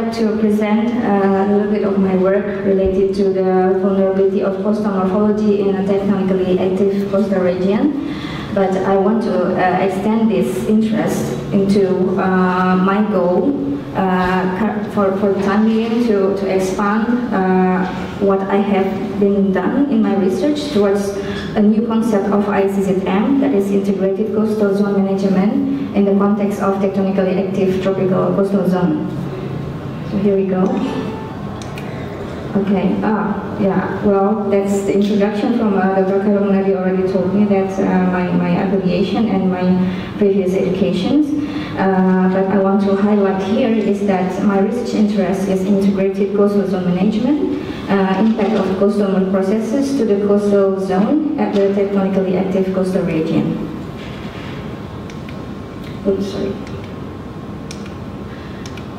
like to present a little bit of my work related to the vulnerability of coastal morphology in a tectonically active coastal region. But I want to extend this interest into my goal for the time being to expand what I have been done in my research towards a new concept of ICZM, that is Integrated Coastal Zone Management in the context of tectonically active tropical coastal zone. So here we go. Okay, yeah, well, that's the introduction from Dr. Karumunadi already told me that my affiliation and my previous educations. But I want to highlight here is that my research interest is integrated coastal zone management, impact of coastal processes to the coastal zone at the tectonically active coastal region. Oops, sorry.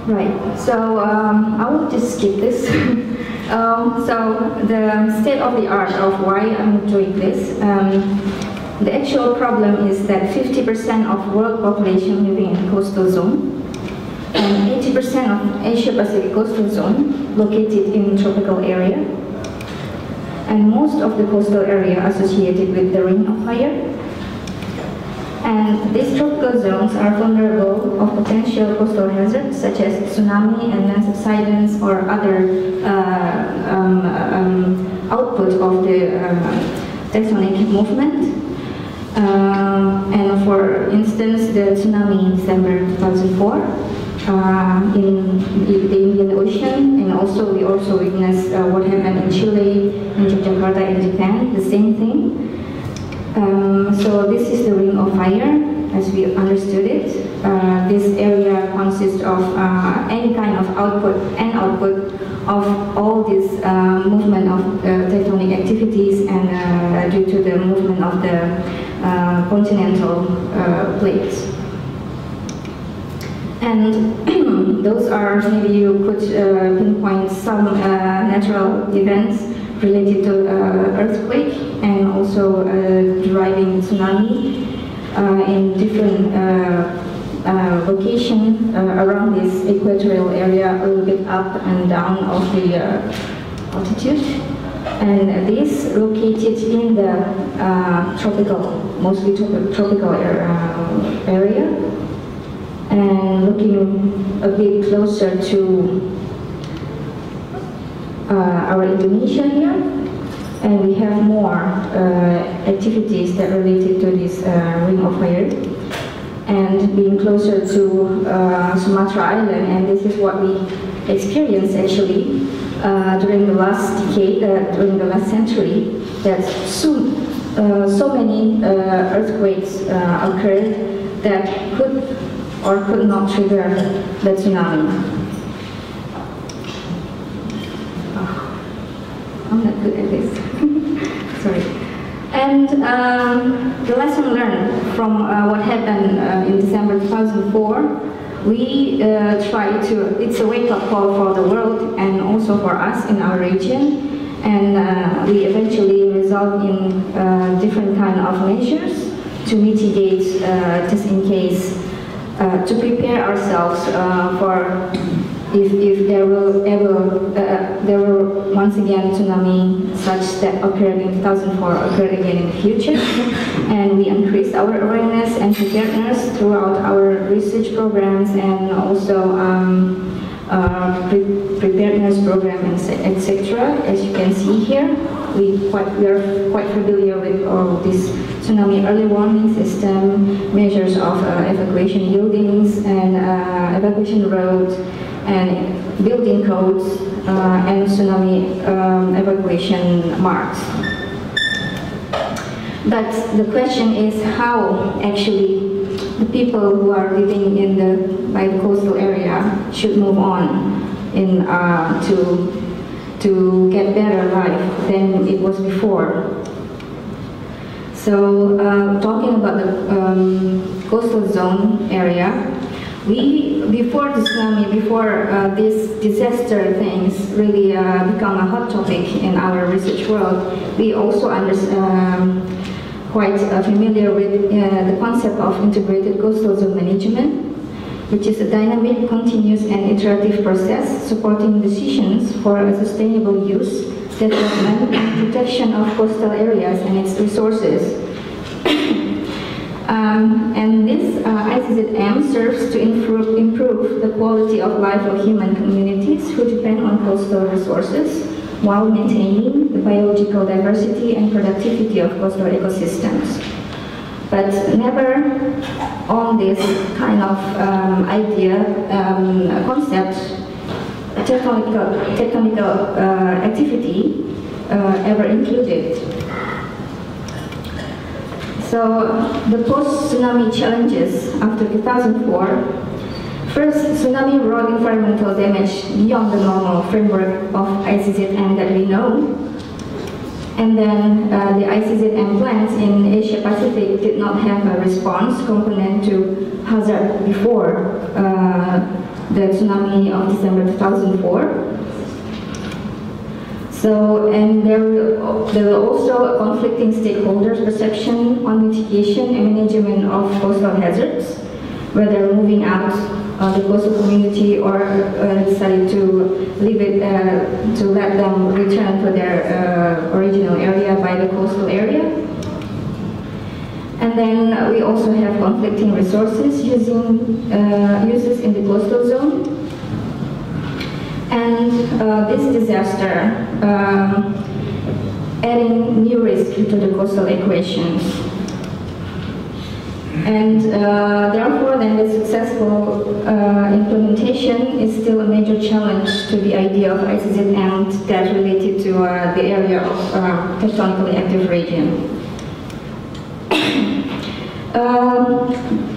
Right, so I will just skip this. So the state of the art of why I'm doing this, the actual problem is that 50% of world population living in coastal zone and 80% of Asia-Pacific coastal zone located in tropical area, and most of the coastal area associated with the Ring of Fire. And these tropical zones are vulnerable of potential coastal hazards such as tsunami and land subsidence or other output of the tectonic movement. And for instance, the tsunami in December 2004 in the Indian Ocean, and also we also witnessed what happened in Chile, in Jakarta, in Japan, the same thing. So this is the Ring of Fire, as we understood it. This area consists of any kind of output and output of all this movement of tectonic activities and due to the movement of the continental plates. And those are, maybe you could pinpoint some natural events related to earthquake and also driving tsunami in different location around this equatorial area, a little bit up and down of the altitude. And this located in the tropical, mostly tropical area, and looking a bit closer to our Indonesia here, and we have more activities that related to this Ring of Fire, and being closer to Sumatra Island, and this is what we experienced actually during the last decade, during the last century, that so many earthquakes occurred that could or could not trigger the tsunami. I'm not good at this. Sorry. And the lesson learned from what happened in December 2004, we try to, it's a wake-up call for the world and also for us in our region, and we eventually resolve in different kind of measures to mitigate just in case, to prepare ourselves for if there will once again tsunami such that occurred in 2004 occurred again in the future. And we increased our awareness and preparedness throughout our research programs and also preparedness program, etc. As you can see here, we are quite familiar with all this tsunami early warning system, measures of evacuation buildings and evacuation roads, and building codes and tsunami evacuation marks. But the question is how actually the people who are living in by the coastal area should move on in to get better life than it was before. So talking about the coastal zone area, before the tsunami, before these disaster things really become a hot topic in our research world, we also quite familiar with the concept of integrated coastal zone management. which is a dynamic, continuous, and iterative process supporting decisions for a sustainable use, development, and protection of coastal areas and its resources. And this ICZM serves to improve the quality of life of human communities who depend on coastal resources while maintaining the biological diversity and productivity of coastal ecosystems. But never on this kind of concept, tectonical activity ever included. So the post-tsunami challenges after 2004. First, tsunami wrought environmental damage beyond the normal framework of ICZM that we know. And then the ICZM plans in Asia Pacific did not have a response component to hazard before the tsunami of December 2004. So, and there were also conflicting stakeholders' perception on mitigation and management of coastal hazards, whether moving out the coastal community or decided to leave it, to let them return to their original area by the coastal area. And then we also have conflicting resources uses in the coastal zone. And this disaster adding new risk to the coastal equations. And therefore, then the successful implementation is still a major challenge to the idea of ICZM that related to the area of tectonically active region.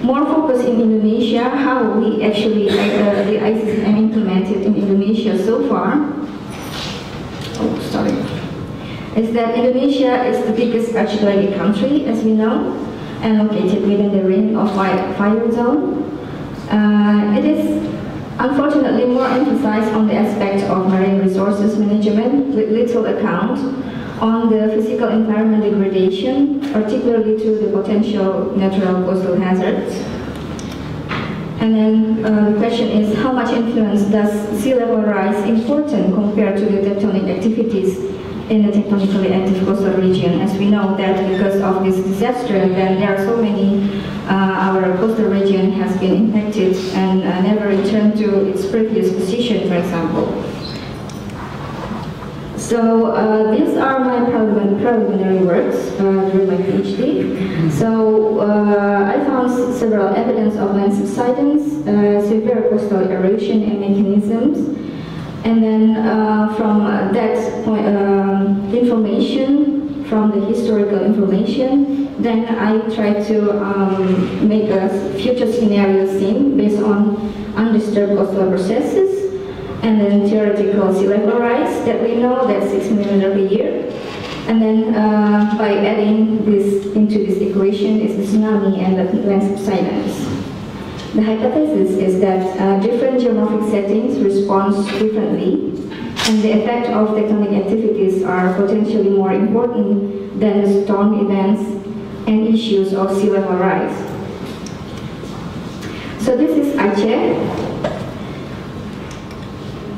More focus in Indonesia, how we actually, the ICZM implemented in Indonesia so far, is that Indonesia is the biggest archipelagic country, as we know, and located within the ring of fire zone. It is unfortunately more emphasized on the aspect of marine resources management with little account on the physical environment degradation, particularly to the potential natural coastal hazards. And then the question is, how much influence does sea level rise important compared to the tectonic activities in the tectonically active coastal region? As we know that because of this disaster, then there are so many, our coastal region has been impacted and never returned to its previous position, for example. So these are my preliminary works during my PhD. So I found several evidence of land subsidence, severe coastal erosion and mechanisms. And then from that information, from the historical information, then I try to make a future scenario scene based on undisturbed coastal processes, and then theoretical sea level rise that we know that's 6 millimeter per year. And then by adding this into this equation is the tsunami and the land subsidence. The hypothesis is that different geomorphic settings respond differently, and the effect of tectonic activities are potentially more important than the storm events and issues of sea level rise. So this is Aceh.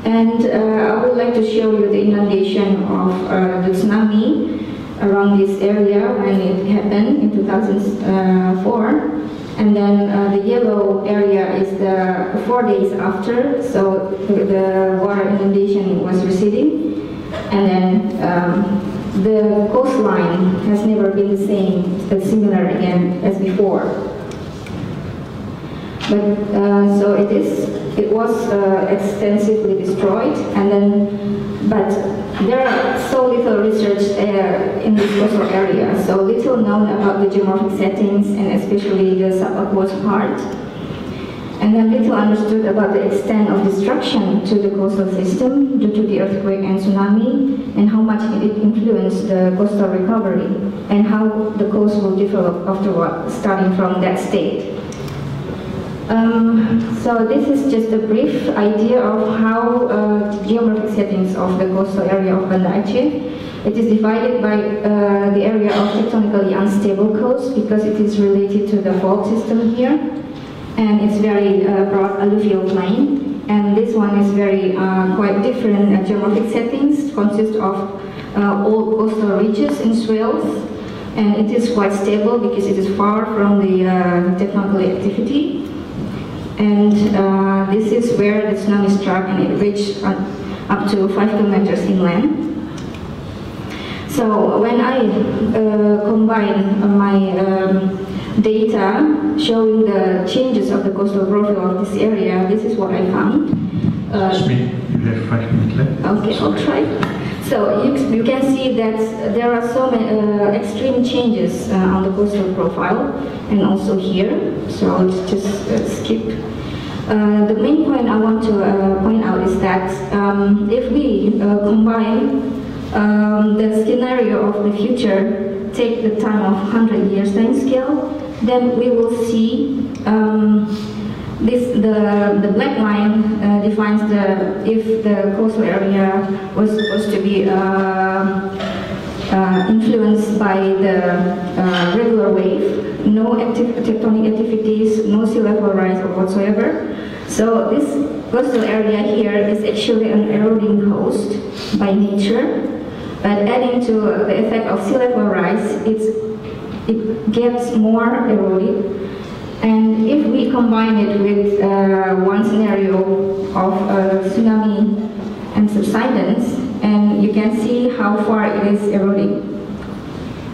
And I would like to show you the inundation of the tsunami around this area when it happened in 2004. And then the yellow area is the 4 days after, so the water inundation was receding. And then the coastline has never been the same, but similar again as before. But so it was extensively destroyed, and then, but there are so little research in this coastal area, so little known about the geomorphic settings and especially the subaqueous part, and then little understood about the extent of destruction to the coastal system due to the earthquake and tsunami, and how much it influenced the coastal recovery, and how the coast will develop afterward, starting from that state. So this is just a brief idea of how geomorphic settings of the coastal area of Banda Aceh. It is divided by the area of tectonically unstable coast because it is related to the fault system here. and it's very broad alluvial plain. And this one is very quite different geomorphic settings, consists of old coastal ridges and swales, and it is quite stable because it is far from the tectonical activity. And this is where the tsunami struck, and it reached up to 5 kilometers inland. So when I combine my data showing the changes of the coastal profile of this area, this is what I found. Excuse me, you have 5 minutes left. Okay, I'll try. So you can see that there are so many extreme changes on the coastal profile, and also here. So I'll just skip. The main point I want to point out is that if we combine the scenario of the future, take the time of 100 years time scale, then we will see the black line defines if the coastal area was supposed to be influenced by the regular wave, no tectonic activities, no sea level rise or whatsoever. So this coastal area here is actually an eroding coast by nature, but adding to the effect of sea level rise, it gets more eroded. And if we combine it with one scenario of tsunami and subsidence, and you can see how far it is eroding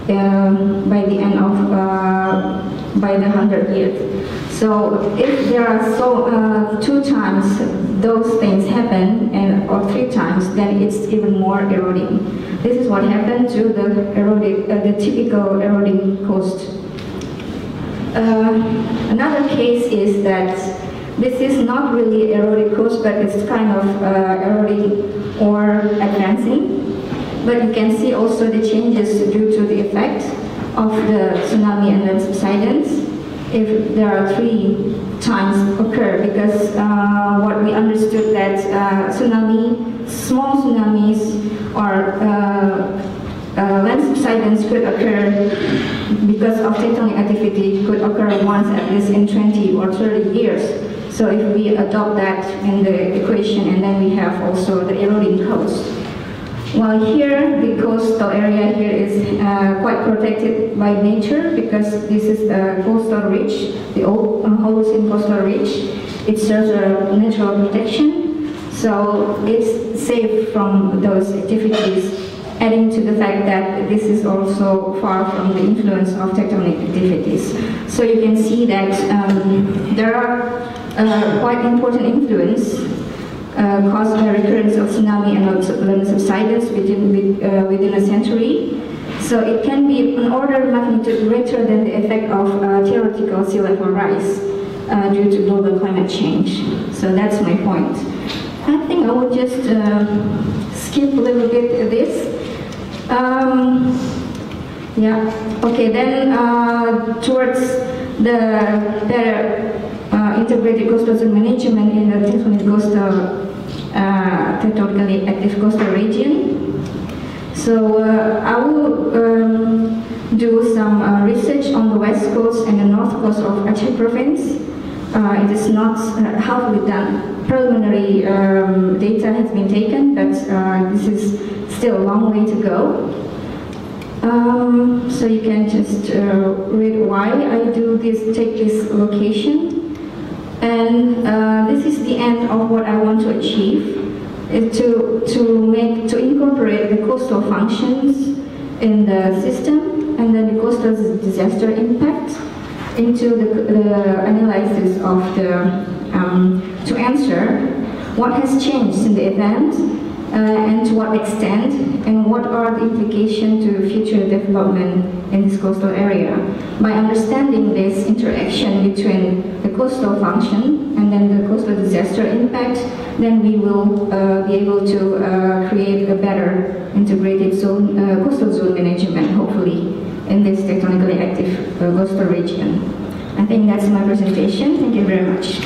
by the end of by the 100 years. So if there are 2 times those things happen, or 3 times, then it's even more eroding. This is what happened to the typical eroding coast. Another case is that this is not really eroding coast, but it's kind of eroding or advancing. But you can see also the changes due to the effect of the tsunami and then subsidence. If there are 3 times occur, because what we understood that small tsunamis or land subsidence could occur because of tectonic activity, could occur once at least in 20 or 30 years. So if we adopt that in the equation, and then we have also the eroding coast. While here, the coastal area here is quite protected by nature, because this is a coastal ridge, the old Holocene coastal ridge. It serves a natural protection, so it's safe from those activities, adding to the fact that this is also far from the influence of tectonic activities. So you can see that there are quite important influence caused by recurrence of tsunami and land subsidence within a century. So it can be an order of magnitude greater than the effect of theoretical sea level rise due to global climate change. So that's my point. I think I will just skip a little bit this. Yeah, okay, then towards the better integrated coastal zone management in the tectonically active coastal region. So I will do some research on the west coast and the north coast of Aceh province. It is not halfway done. Preliminary data has been taken, but this is still a long way to go. So you can just read why I take this location. And this is the end of what I want to achieve, is to incorporate the coastal functions in the system, and then the coastal disaster impact into the analysis of to answer what has changed in the event, and to what extent, and what are the implications to future development in this coastal area. By understanding this interaction between the coastal function and then the coastal disaster impact, then we will be able to create a better integrated coastal zone management, hopefully, in this tectonically active coastal region. I think that's my presentation. Thank you very much.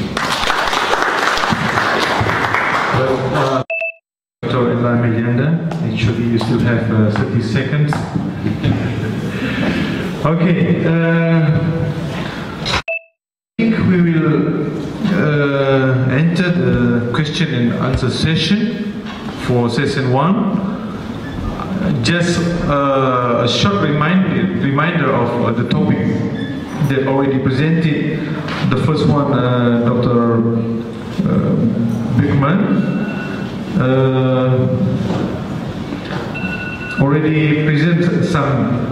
Dr. Meilianda, actually you still have 30 seconds. Okay. we will enter the question and answer session for session 1. Just a short reminder of the topic that already presented. The first one, Dr. Beckman already presented some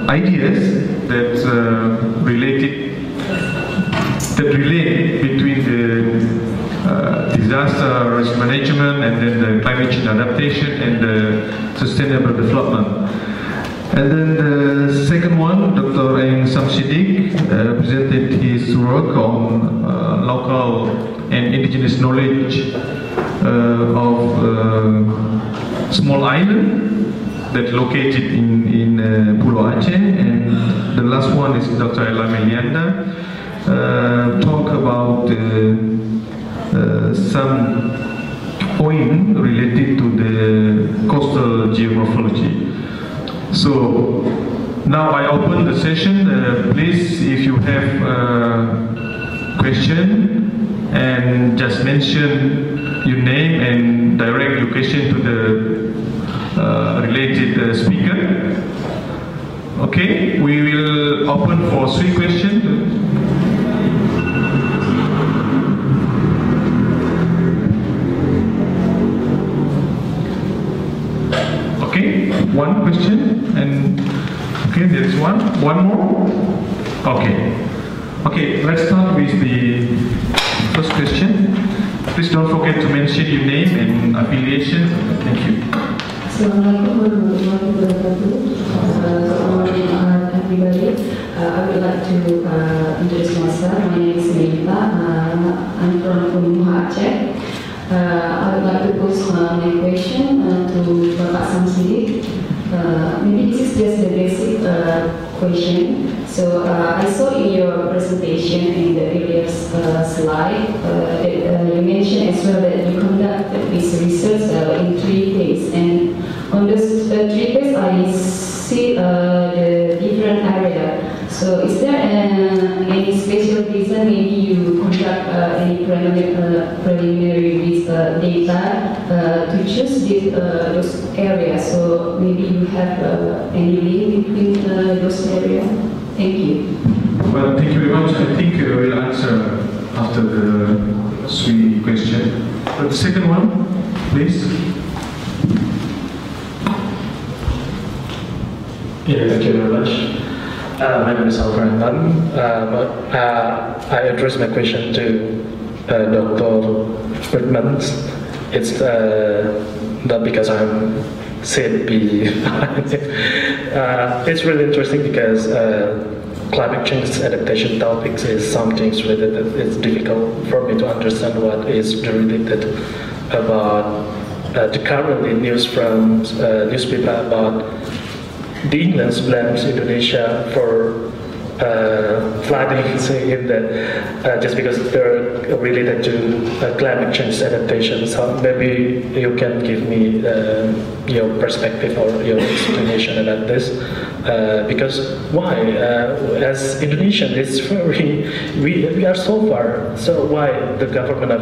ideas that relate between the disaster risk management and then the climate change adaptation and the sustainable development. And then the second one, Dr. Ain Samsidik presented his work on local and indigenous knowledge of small island that located in Pulau Aceh. And the last one is Dr. Meilianda talk about some point related to the coastal geomorphology. So now I open the session. Please, if you have a question, and just mention your name and direct your question to the related speaker. Okay, we will open for 3 questions. Okay, 1 question, and okay, there's one more. Okay, let's start with the first question. Please don't forget to mention your name and affiliation. Thank you. Assalamualaikum warahmatullahi wabarakatuh. Everybody, I would like to introduce myself. My name is Meilianda. I'm from UNU-EHS. I would like to pose my question to Bapak Samsidik. Maybe this is just the basic question. So I saw in your presentation in the previous slide that you mentioned as well that you conducted this research in 3 days, and on those 3 days I see the different area. So is there any special reason maybe you conduct any preliminary data to choose those areas? So maybe you have any link between those areas? Thank you. Well, thank you very much. I think we'll answer after the 3 questions. The second one, please. Yeah, thank you very much. My name is Alfred. I address my question to Dr. Whitman. It's not because I'm CP. It's really interesting because climate change adaptation topics is something really that it's difficult for me to understand what is related about the currently news from newspaper about the England blames Indonesia for flooding in that just because they're related to climate change adaptation. So maybe you can give me your perspective or your explanation about this. Because why? As Indonesian, it's very we are so far. So why the government of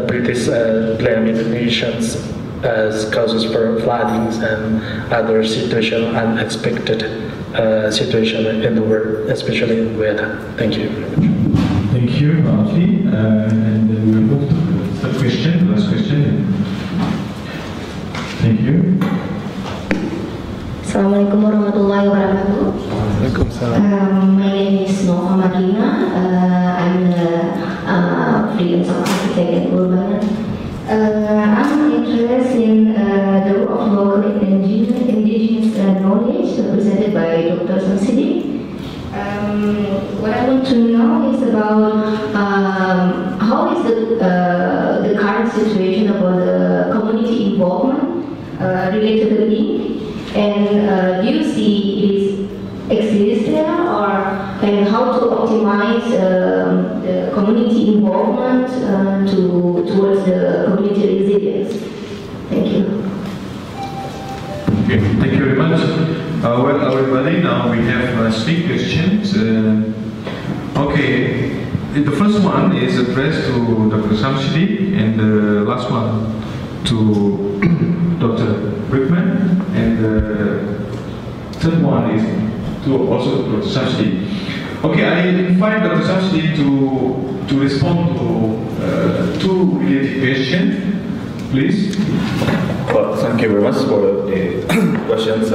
British blame Indonesians as causes for floodings and other situation, unexpected situation in the world, especially in weather. Thank you very much. Thank you, Alfie. And then we'll move to the third question, last question. Thank you. Assalamualaikum warahmatullahi wabarakatuh. My name is Nova Madina. I'm a freelance architect and urban. I'm interested in the role of local indigenous knowledge presented by Dr. Samsidik. What I want to know is about how is the current situation about the community involvement related to the link, and do you see it exists there, and how to optimize the community involvement towards the community resilience? Thank you. Okay, thank you very much. Well, everybody, now we have 3 questions. the first one is addressed to Dr. Samsidi, and the last one to Dr. Brickman, and the third one is to also Dr. Samsidi. Okay, I invite Dr. Samsidi to respond to two related questions, please. Well, thank you very much for the questions.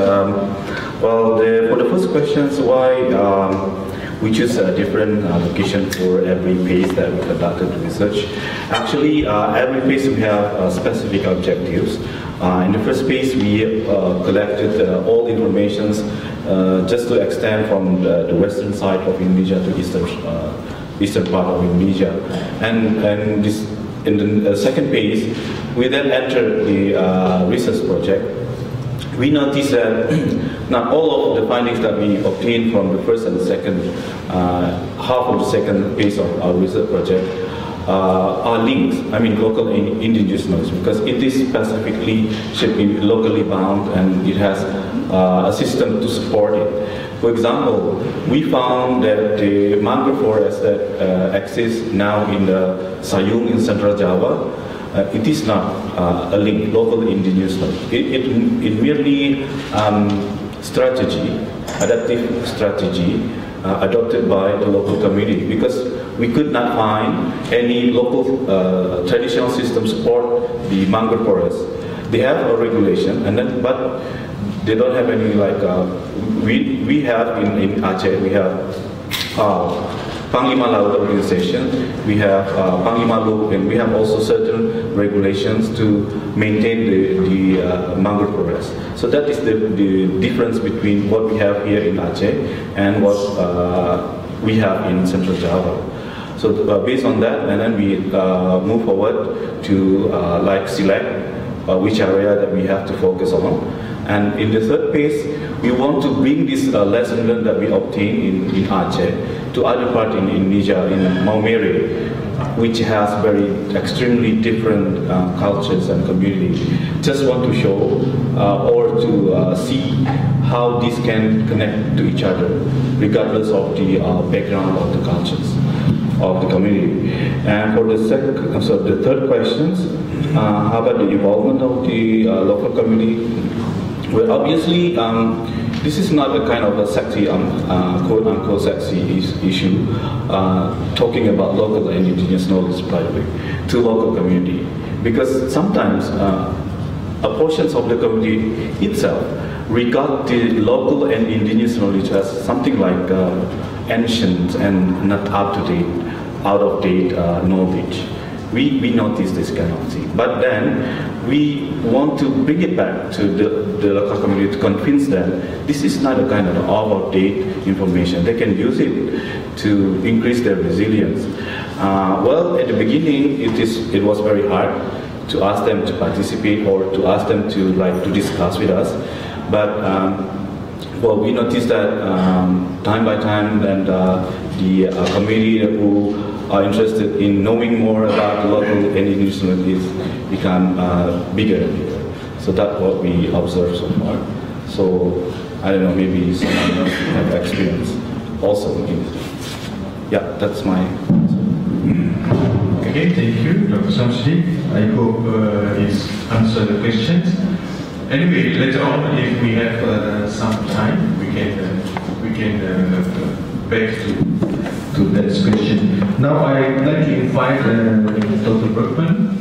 For the first questions, why we choose a different location for every phase that we conducted research. Actually, every phase we have specific objectives. In the first phase, we collected all informations just to extend from the western side of Indonesia to eastern part of Indonesia. And this, in the second phase, we then entered the research project. We noticed that not all of the findings that we obtained from the first and the second half of the second phase of our research project are linked, I mean local indigenous knowledge, because it is specifically should be locally bound and it has a system to support it. For example, we found that the mangrove forest that exists now in the Sayung in Central Java, it is not a link, local indigenous knowledge. It merely strategy, adaptive strategy adopted by the local community, because we could not find any local traditional system support the mangrove forest. They have a regulation, and then, but they don't have any like we have in Aceh, we have Panglima Laut organization, we have Panglima Laut, and we have also certain regulations to maintain the mangrove forest. So that is the difference between what we have here in Aceh and what we have in Central Java. So based on that, and then we move forward to like select which area that we have to focus on. And in the third phase, we want to bring this lesson learned that we obtained in Aceh to other parts in Indonesia, in Maumere, which has very extremely different cultures and community. Just want to show or to see how these can connect to each other, regardless of the background of the cultures of the community. And for the third questions, how about the involvement of the local community? Well, obviously, this is not a kind of a sexy, quote-unquote sexy issue, talking about local and indigenous knowledge, by the way, to local community. Because sometimes portions of the community itself regard the local and indigenous knowledge as something like ancient and not up-to-date, out-of-date knowledge. We notice this kind of thing. But then, we want to bring it back to the local community to convince them this is not a kind of out-of-date information. They can use it to increase their resilience. Well, at the beginning, it was very hard to ask them to participate or to ask them to discuss with us. But well, we noticed that time by time, and the community who are interested in knowing more about the local and indigenous communities become bigger and bigger. So that's what we observed so far. So I don't know, maybe someone else have experience also in it. Yeah, that's my answer. Okay, thank you, Dr. Samsidi. I hope it's answered the questions. Anyway, later on, if we have some time, we can back to that question. Now I'd like to invite Dr. Brockman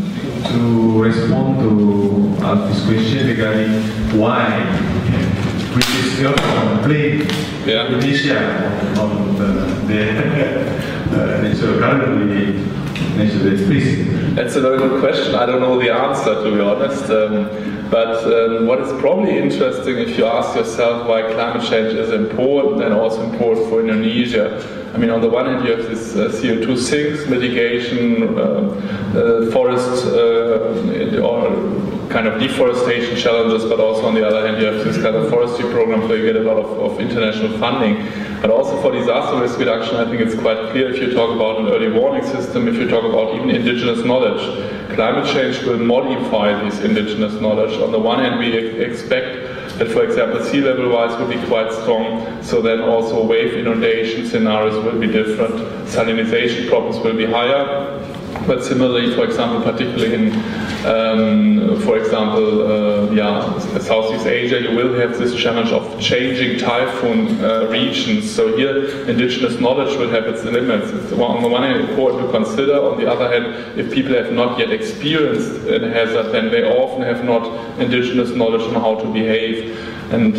to respond to this question regarding why British government blamed Indonesia on the natural currently. Please. That's a very good question. I don't know the answer, to be honest. But what is probably interesting if you ask yourself why climate change is important and also important for Indonesia. I mean, on the one hand, you have this CO2 sinks, mitigation, forest or kind of deforestation challenges, but also on the other hand, you have this kind of forestry programs where you get a lot of international funding. But also for disaster risk reduction, I think it's quite clear if you talk about an early warning system, if you talk about even indigenous knowledge, climate change will modify this indigenous knowledge. On the one hand, we expect that, for example, sea level rise will be quite strong, so then also wave inundation scenarios will be different, salinization problems will be higher. But similarly, for example, particularly in, for example, Southeast Asia, you will have this challenge of changing typhoon regions. So here, indigenous knowledge will have its limits. It's on the one hand important to consider. On the other hand, if people have not yet experienced a hazard, then they often have not indigenous knowledge on how to behave. And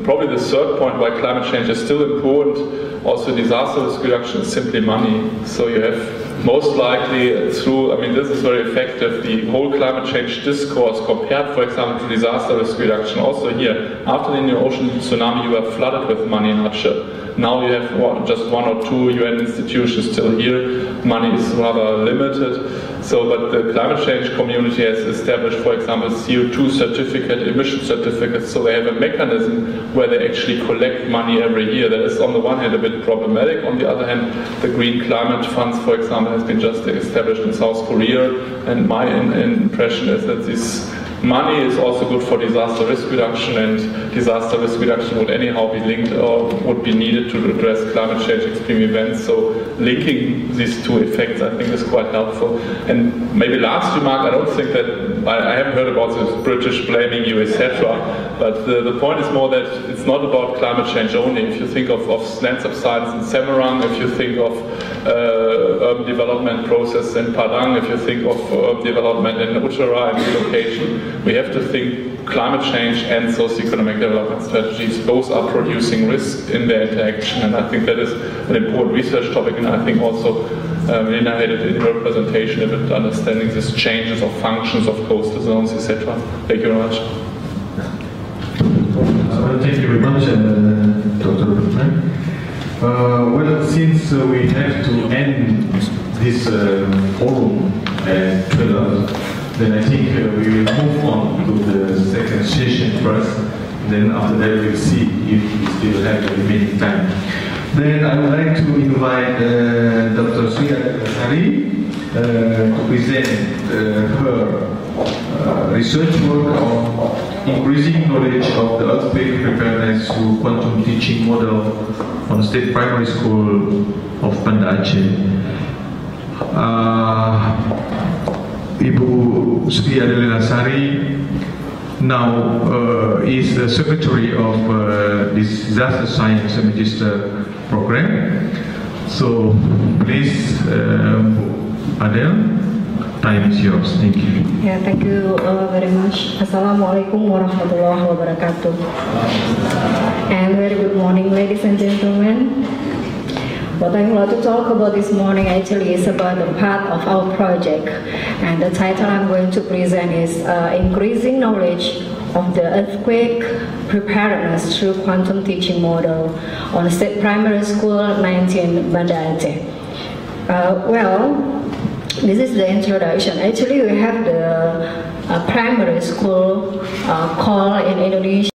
probably the third point why climate change is still important, also disaster risk reduction, is simply money. So you have most likely through, I mean, this is very effective, the whole climate change discourse compared, for example, to disaster risk reduction. Also here, after the Indian Ocean tsunami, you were flooded with money in Aceh. Now you have just one or two UN institutions still here. Money is rather limited. So, but the climate change community has established, for example, CO2 certificate, emission certificates, so they have a mechanism where they actually collect money every year. That is on the one hand a bit problematic, on the other hand, the Green Climate Funds, for example, has been just established in South Korea, and my impression is that this money is also good for disaster risk reduction, and disaster risk reduction would anyhow be linked or would be needed to address climate change extreme events. So linking these two effects, I think, is quite helpful. And maybe last remark, I don't think that, I haven't heard about this British blaming you, etc. But the point is more that it's not about climate change only. If you think of land subsidence in Semarang, if you think of urban development process in Padang, if you think of urban development in Uttara and relocation, we have to think climate change and socioeconomic development strategies. Both are producing risk in their interaction, and I think that is an important research topic, and I think also Meilianda had it in her presentation about understanding these changes of functions of coastal zones, etc. Thank you very much. Thank you very much, Dr. Rupert. Well, since we have to end this forum at 12, then I think we will move on to the second session first. Then after that we'll see if we still have the remaining time. Then I would like to invite Dr. Syiah to present her research work on increasing knowledge of the earthquake preparedness through quantum teaching model on State Primary School of Banda, Aceh. Ibu Syiah now is the secretary of Disaster Science Magister program. So please, Adele, time is yours. Thank you. Yeah, thank you very much. Assalamualaikum warahmatullahi wabarakatuh. And very good morning, ladies and gentlemen. What I want to talk about this morning actually is about the part of our project, and the title I'm going to present is Increasing Knowledge of the Earthquake Preparedness Through Quantum Teaching Model on State Primary School 19 Banda Aceh. Well, this is the introduction. Actually, we have the primary school called in Indonesia